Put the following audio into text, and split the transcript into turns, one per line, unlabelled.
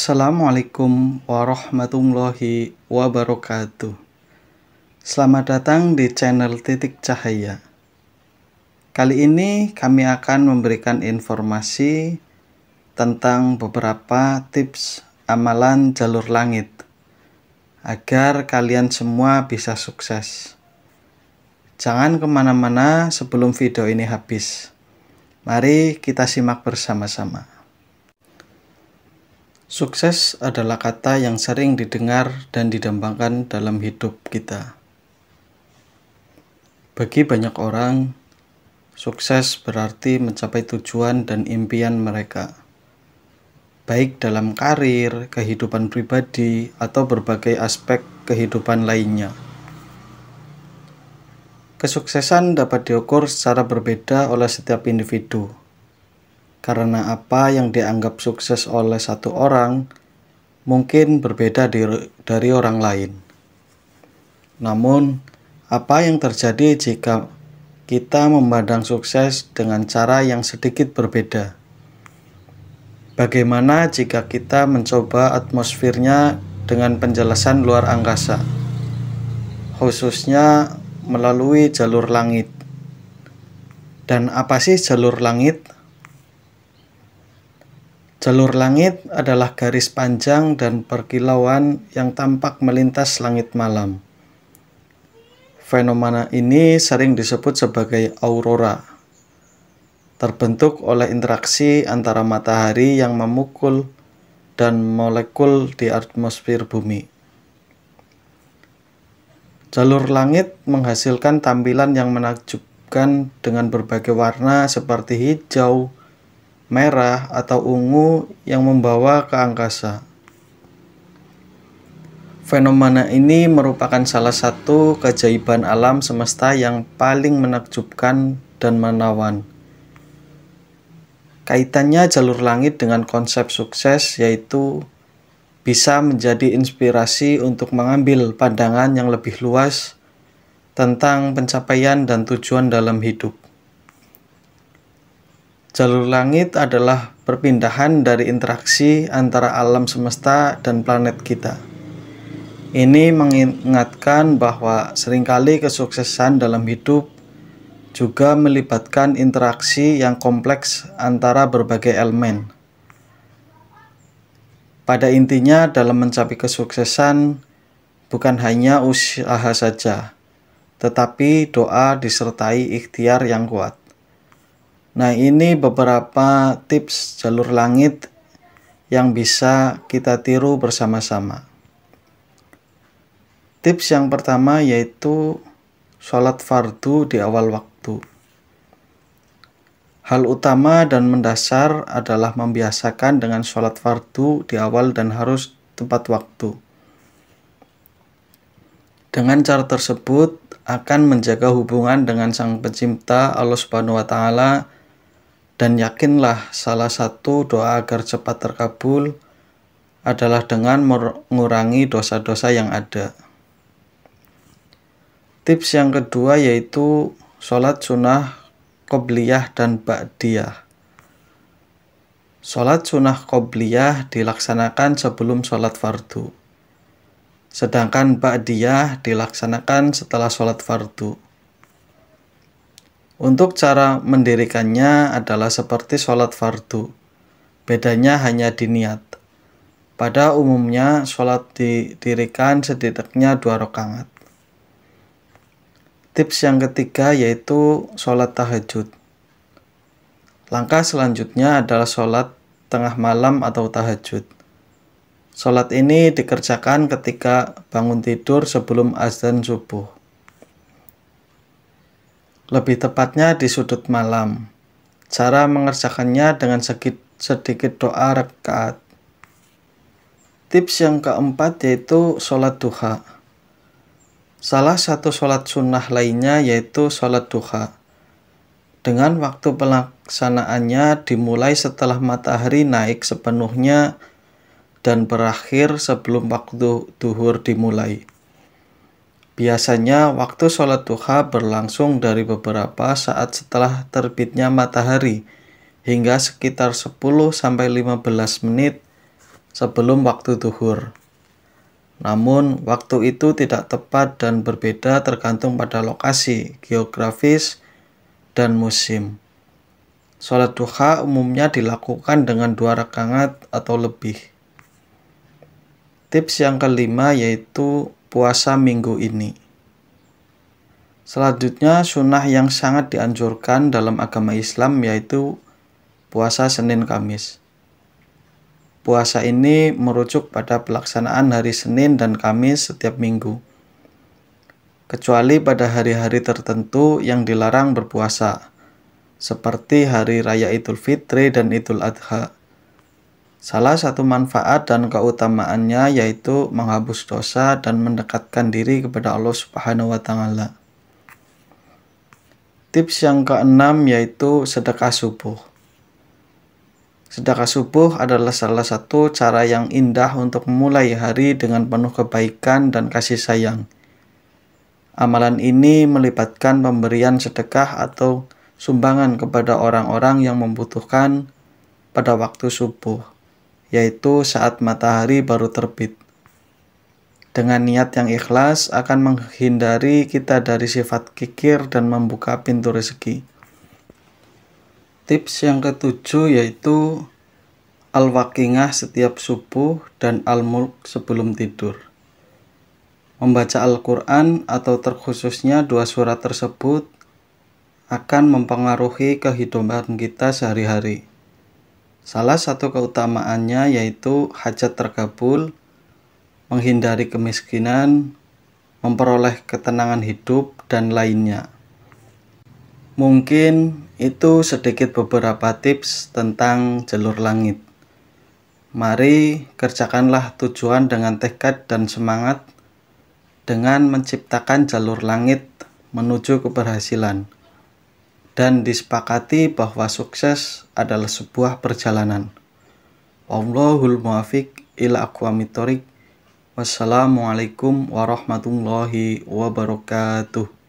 Assalamualaikum warahmatullahi wabarakatuh. Selamat datang di channel Titik Cahaya. Kali ini kami akan memberikan informasi tentang beberapa tips amalan jalur langit agar kalian semua bisa sukses. Jangan kemana-mana sebelum video ini habis. Mari kita simak bersama-sama. Sukses adalah kata yang sering didengar dan didambakan dalam hidup kita. Bagi banyak orang, sukses berarti mencapai tujuan dan impian mereka, baik dalam karir, kehidupan pribadi, atau berbagai aspek kehidupan lainnya. Kesuksesan dapat diukur secara berbeda oleh setiap individu. Karena apa yang dianggap sukses oleh satu orang mungkin berbeda dari orang lain. Namun, apa yang terjadi jika kita memandang sukses dengan cara yang sedikit berbeda? Bagaimana jika kita mencoba atmosfernya dengan penjelasan luar angkasa, khususnya melalui jalur langit? Dan apa sih jalur langit? Jalur langit adalah garis panjang dan berkilauan yang tampak melintas langit malam. Fenomena ini sering disebut sebagai aurora, terbentuk oleh interaksi antara matahari yang memukul dan molekul di atmosfer bumi. Jalur langit menghasilkan tampilan yang menakjubkan dengan berbagai warna seperti hijau, merah, atau ungu yang membawa ke angkasa. Fenomena ini merupakan salah satu keajaiban alam semesta yang paling menakjubkan dan menawan. Kaitannya jalur langit dengan konsep sukses yaitu bisa menjadi inspirasi untuk mengambil pandangan yang lebih luas tentang pencapaian dan tujuan dalam hidup. Jalur langit adalah perpindahan dari interaksi antara alam semesta dan planet kita. Ini mengingatkan bahwa seringkali kesuksesan dalam hidup juga melibatkan interaksi yang kompleks antara berbagai elemen. Pada intinya, dalam mencapai kesuksesan bukan hanya usaha saja, tetapi doa disertai ikhtiar yang kuat. Nah, ini beberapa tips jalur langit yang bisa kita tiru bersama-sama. Tips yang pertama yaitu sholat fardu di awal waktu. Hal utama dan mendasar adalah membiasakan dengan sholat fardu di awal dan harus tepat waktu. Dengan cara tersebut akan menjaga hubungan dengan Sang Pencipta Allah Subhanahu wa Ta'ala. Dan yakinlah salah satu doa agar cepat terkabul adalah dengan mengurangi dosa-dosa yang ada. Tips yang kedua yaitu sholat sunnah qobliyah dan ba'diyah. Sholat sunnah qobliyah dilaksanakan sebelum sholat fardu, sedangkan ba'diyah dilaksanakan setelah sholat fardu. Untuk cara mendirikannya adalah seperti sholat fardu, bedanya hanya di niat. Pada umumnya sholat didirikan setidaknya 2 rakaat. Tips yang ketiga yaitu sholat tahajud. Langkah selanjutnya adalah sholat tengah malam atau tahajud. Sholat ini dikerjakan ketika bangun tidur sebelum azan subuh. Lebih tepatnya di sudut malam. Cara mengerjakannya dengan sedikit doa rakaat. Tips yang keempat yaitu sholat duha. Salah satu sholat sunnah lainnya yaitu sholat duha. Dengan waktu pelaksanaannya dimulai setelah matahari naik sepenuhnya dan berakhir sebelum waktu duhur dimulai. Biasanya waktu sholat duha berlangsung dari beberapa saat setelah terbitnya matahari hingga sekitar 10-15 menit sebelum waktu zuhur. Namun, waktu itu tidak tepat dan berbeda tergantung pada lokasi, geografis, dan musim. Sholat duha umumnya dilakukan dengan 2 rakaat atau lebih. Tips yang kelima yaitu puasa minggu ini. Selanjutnya, sunnah yang sangat dianjurkan dalam agama Islam yaitu puasa Senin Kamis. Puasa ini merujuk pada pelaksanaan hari Senin dan Kamis setiap minggu, kecuali pada hari-hari tertentu yang dilarang berpuasa, seperti Hari Raya Idul Fitri dan Idul Adha. Salah satu manfaat dan keutamaannya yaitu menghapus dosa dan mendekatkan diri kepada Allah Subhanahu wa Ta'ala. Tips yang keenam yaitu sedekah subuh. Sedekah subuh adalah salah satu cara yang indah untuk memulai hari dengan penuh kebaikan dan kasih sayang. Amalan ini melibatkan pemberian sedekah atau sumbangan kepada orang-orang yang membutuhkan pada waktu subuh, yaitu saat matahari baru terbit. Dengan niat yang ikhlas akan menghindari kita dari sifat kikir dan membuka pintu rezeki. Tips yang ketujuh yaitu Al-Waqingah setiap subuh dan Al-Mulk sebelum tidur. Membaca Al-Quran atau terkhususnya 2 surat tersebut akan mempengaruhi kehidupan kita sehari-hari. Salah satu keutamaannya yaitu hajat terkabul, menghindari kemiskinan, memperoleh ketenangan hidup, dan lainnya. Mungkin itu sedikit beberapa tips tentang jalur langit. Mari kerjakanlah tujuan dengan tekad dan semangat dengan menciptakan jalur langit menuju keberhasilan. Dan disepakati bahwa sukses adalah sebuah perjalanan. Wallahul muwaffiq ila aqwamit thoriq. Wassalamualaikum warahmatullahi wabarakatuh.